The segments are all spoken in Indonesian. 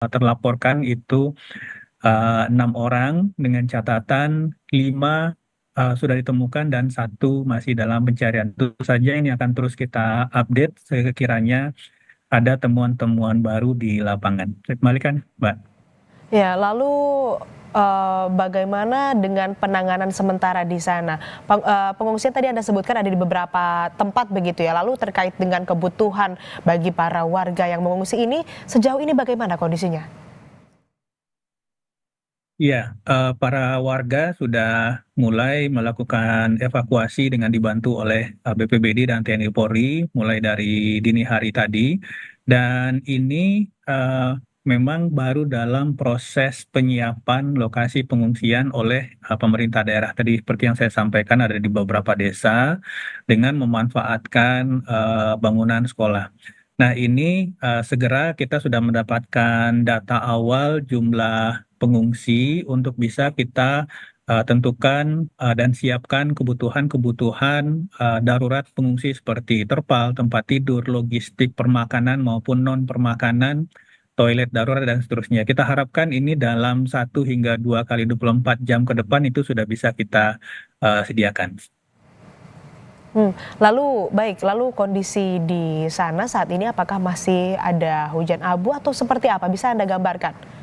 terlaporkan itu 6 orang dengan catatan 5 sudah ditemukan dan satu masih dalam pencarian. Tentu saja ini akan terus kita update sekiranya ada temuan-temuan baru di lapangan. Saya kembalikan, Mbak. Ya, lalu bagaimana dengan penanganan sementara di sana? Pengungsian tadi Anda sebutkan ada di beberapa tempat begitu ya. Lalu terkait dengan kebutuhan bagi para warga yang mengungsi ini, sejauh ini bagaimana kondisinya? Iya, para warga sudah mulai melakukan evakuasi dengan dibantu oleh BPBD dan TNI Polri mulai dari dini hari tadi. Dan ini eh, memang baru dalam proses penyiapan lokasi pengungsian oleh pemerintah daerah. Tadi seperti yang saya sampaikan ada di beberapa desa dengan memanfaatkan bangunan sekolah. Nah, ini segera kita sudah mendapatkan data awal jumlah pengungsi untuk bisa kita tentukan dan siapkan kebutuhan-kebutuhan darurat pengungsi seperti terpal, tempat tidur, logistik permakanan maupun non permakanan, toilet darurat dan seterusnya. Kita harapkan ini dalam 1 hingga 2 kali 24 jam ke depan itu sudah bisa kita sediakan. Lalu kondisi di sana saat ini apakah masih ada hujan abu atau seperti apa? Bisa Anda gambarkan?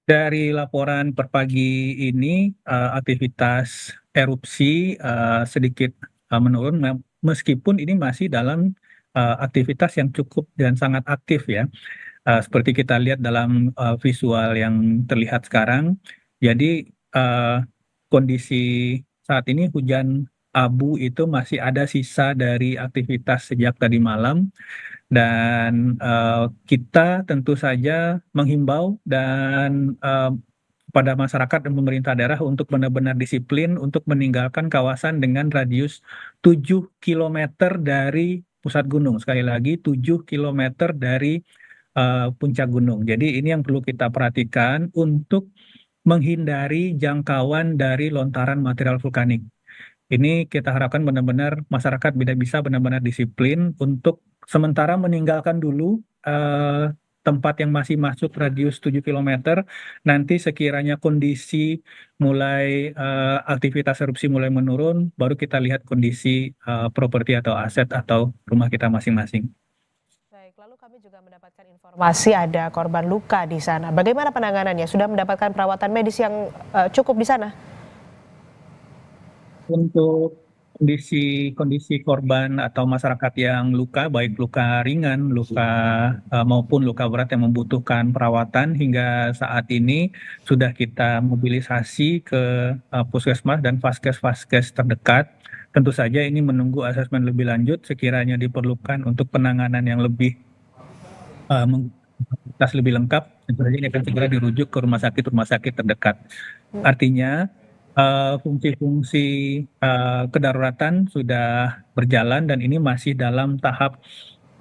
Dari laporan per pagi ini, aktivitas erupsi sedikit menurun, meskipun ini masih dalam aktivitas yang cukup dan sangat aktif ya. Seperti kita lihat dalam visual yang terlihat sekarang. Jadi eh, kondisi saat ini hujan abu itu masih ada sisa dari aktivitas sejak tadi malam. Dan kita tentu saja menghimbau dan kepada masyarakat dan pemerintah daerah untuk benar-benar disiplin untuk meninggalkan kawasan dengan radius 7 kilometer dari pusat gunung. Sekali lagi 7 kilometer dari puncak gunung. Jadi ini yang perlu kita perhatikan untuk menghindari jangkauan dari lontaran material vulkanik. Ini kita harapkan benar-benar masyarakat bisa benar-benar disiplin untuk sementara meninggalkan dulu eh, tempat yang masih masuk radius 7 kilometer. Nanti sekiranya kondisi mulai aktivitas erupsi mulai menurun, baru kita lihat kondisi properti atau aset atau rumah kita masing-masing. Baik, lalu kami juga mendapatkan informasi ada korban luka di sana. Bagaimana penanganannya? Sudah mendapatkan perawatan medis yang cukup di sana? Untuk kondisi korban atau masyarakat yang luka, baik luka ringan, luka maupun luka berat yang membutuhkan perawatan hingga saat ini sudah kita mobilisasi ke puskesmas dan vaskes-vaskes terdekat. Tentu saja ini menunggu asesmen lebih lanjut sekiranya diperlukan untuk penanganan yang lebih tas lebih lengkap, tentu saja ini akan segera dirujuk ke rumah sakit terdekat. Artinya fungsi-fungsi kedaruratan sudah berjalan dan ini masih dalam tahap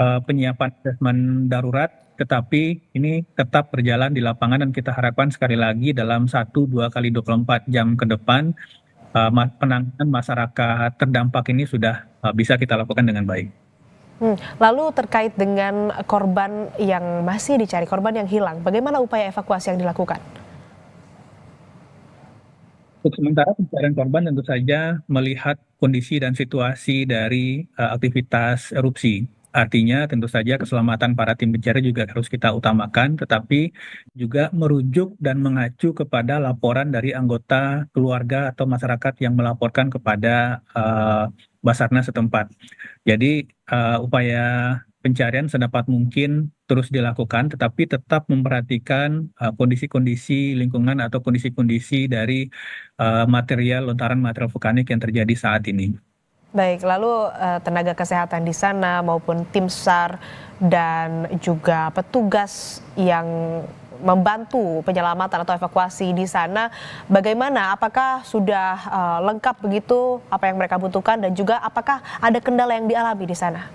penyiapan asesmen darurat, tetapi ini tetap berjalan di lapangan dan kita harapkan sekali lagi dalam 1 2 kali 24 jam ke depan penanganan masyarakat terdampak ini sudah bisa kita lakukan dengan baik. Lalu terkait dengan korban yang masih dicari, korban yang hilang, bagaimana upaya evakuasi yang dilakukan? Untuk sementara pencarian korban tentu saja melihat kondisi dan situasi dari aktivitas erupsi. Artinya tentu saja keselamatan para tim pencari juga harus kita utamakan, tetapi juga merujuk dan mengacu kepada laporan dari anggota keluarga atau masyarakat yang melaporkan kepada Basarnas setempat. Jadi upaya pencarian sedapat mungkin terus dilakukan, tetapi tetap memperhatikan kondisi-kondisi lingkungan atau kondisi-kondisi dari material lontaran material vulkanik yang terjadi saat ini. Baik, lalu tenaga kesehatan di sana maupun tim SAR dan juga petugas yang membantu penyelamatan atau evakuasi di sana, bagaimana? Apakah sudah lengkap begitu apa yang mereka butuhkan dan juga apakah ada kendala yang dialami di sana?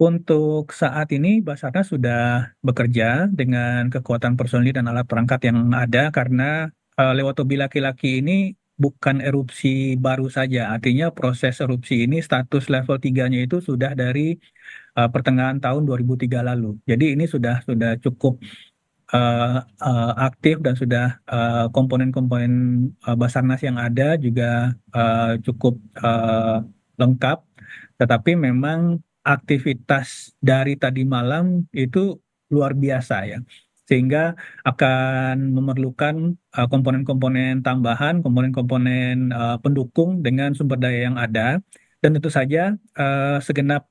Untuk saat ini Basarnas sudah bekerja dengan kekuatan personil dan alat perangkat yang ada karena Lewotobi laki-laki ini bukan erupsi baru saja. Artinya proses erupsi ini status level 3-nya itu sudah dari pertengahan tahun 2003 lalu. Jadi ini sudah cukup aktif dan sudah komponen-komponen Basarnas yang ada juga cukup lengkap. Tetapi memang aktivitas dari tadi malam itu luar biasa ya. Sehingga akan memerlukan komponen-komponen tambahan, komponen-komponen pendukung dengan sumber daya yang ada. Dan tentu saja segenap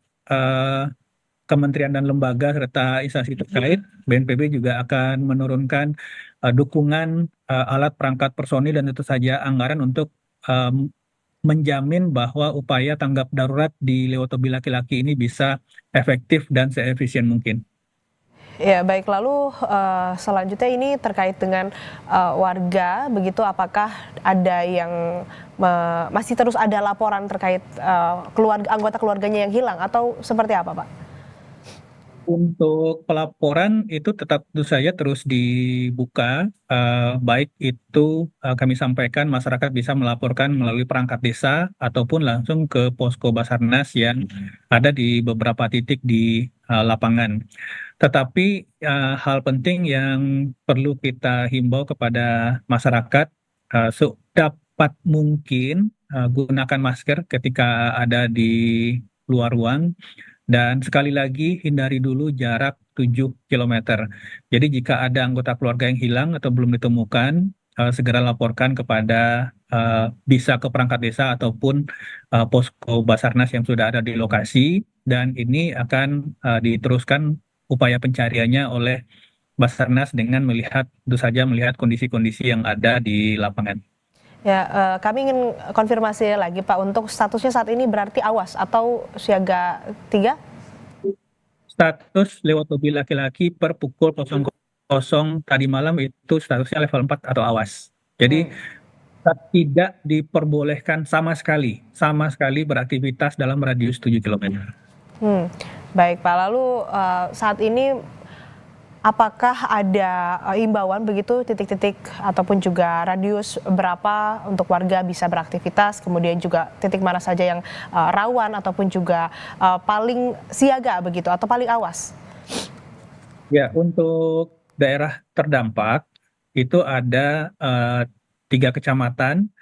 kementerian dan lembaga serta instansi terkait, BNPB juga akan menurunkan dukungan alat perangkat personil dan tentu saja anggaran untuk menjamin bahwa upaya tanggap darurat di Lewotobi laki-laki ini bisa efektif dan seefisien mungkin. Ya, baik. Lalu selanjutnya ini terkait dengan warga, begitu apakah ada yang masih terus ada laporan terkait keluarga anggota keluarganya yang hilang atau seperti apa, Pak? Untuk pelaporan itu tetap tentu saja terus dibuka, baik itu kami sampaikan masyarakat bisa melaporkan melalui perangkat desa ataupun langsung ke posko Basarnas yang ada di beberapa titik di lapangan. Tetapi hal penting yang perlu kita himbau kepada masyarakat, sedapat mungkin gunakan masker ketika ada di luar ruang. Dan sekali lagi hindari dulu jarak 7 kilometer. Jadi jika ada anggota keluarga yang hilang atau belum ditemukan, segera laporkan kepada bisa ke perangkat desa ataupun posko Basarnas yang sudah ada di lokasi. Dan ini akan diteruskan upaya pencariannya oleh Basarnas dengan melihat, tentu saja melihat kondisi-kondisi yang ada di lapangan. Ya, kami ingin konfirmasi lagi, Pak, untuk statusnya saat ini berarti awas atau siaga 3? Status Lewotobi laki-laki per pukul 00 tadi malam itu statusnya level 4 atau awas. Jadi Hmm. tidak diperbolehkan sama sekali beraktivitas dalam radius 7 kilometer. Baik, Pak. Lalu saat ini apakah ada imbauan begitu titik-titik ataupun juga radius berapa untuk warga bisa beraktivitas, kemudian juga titik mana saja yang rawan ataupun juga paling siaga begitu atau paling awas? Ya, untuk daerah terdampak itu ada 3 kecamatan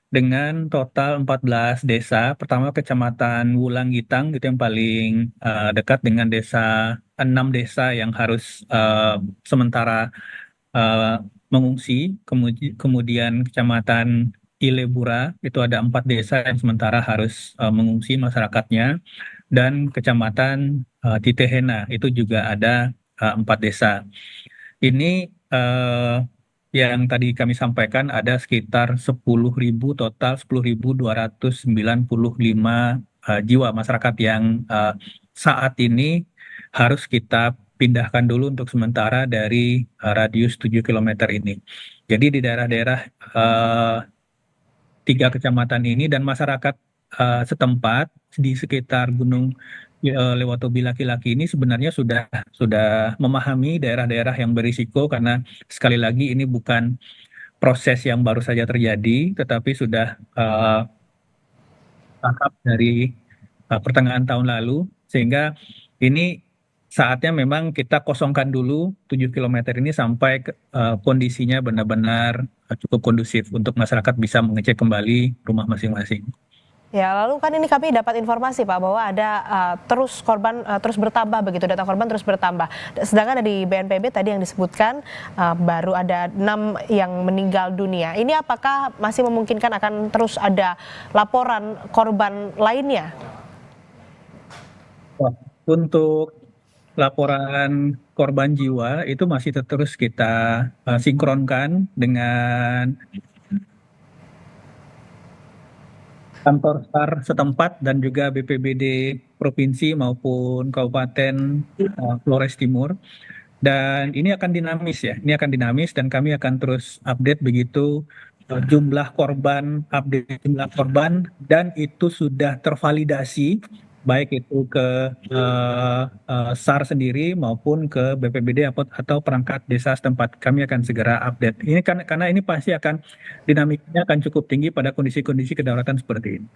dengan total 14 desa. Pertama Kecamatan Wulanggitang itu yang paling dekat dengan 6 desa yang harus sementara eh, mengungsi. Kemudian Kecamatan Ilebura itu ada 4 desa yang sementara harus mengungsi masyarakatnya. Dan Kecamatan Titehena itu juga ada 4 desa. Ini yang tadi kami sampaikan ada sekitar 10.000 total 10.295 jiwa masyarakat yang saat ini harus kita pindahkan dulu untuk sementara dari radius 7 kilometer ini. Jadi di daerah-daerah 3 kecamatan ini dan masyarakat setempat di sekitar Gunung Lewotobi laki-laki ini sebenarnya sudah memahami daerah-daerah yang berisiko karena sekali lagi ini bukan proses yang baru saja terjadi, tetapi sudah tahap dari pertengahan tahun lalu, sehingga ini saatnya memang kita kosongkan dulu 7 kilometer ini sampai kondisinya benar-benar cukup kondusif untuk masyarakat bisa mengecek kembali rumah masing-masing. Ya, lalu kan ini kami dapat informasi, Pak, bahwa ada terus korban terus bertambah begitu, data korban terus bertambah. Sedangkan dari BNPB tadi yang disebutkan baru ada 6 yang meninggal dunia. Ini apakah masih memungkinkan akan terus ada laporan korban lainnya? Wah, untuk laporan korban jiwa itu masih terus kita sinkronkan dengan kantor SAR setempat dan juga BPBD provinsi maupun Kabupaten Flores Timur. Dan ini akan dinamis ya, ini akan dinamis dan kami akan terus update begitu update jumlah korban dan itu sudah tervalidasi baik itu ke SAR sendiri maupun ke BPBD atau perangkat desa setempat. Kami akan segera update. Ini karena ini pasti akan dinamiknya akan cukup tinggi pada kondisi-kondisi kedaruratan seperti ini.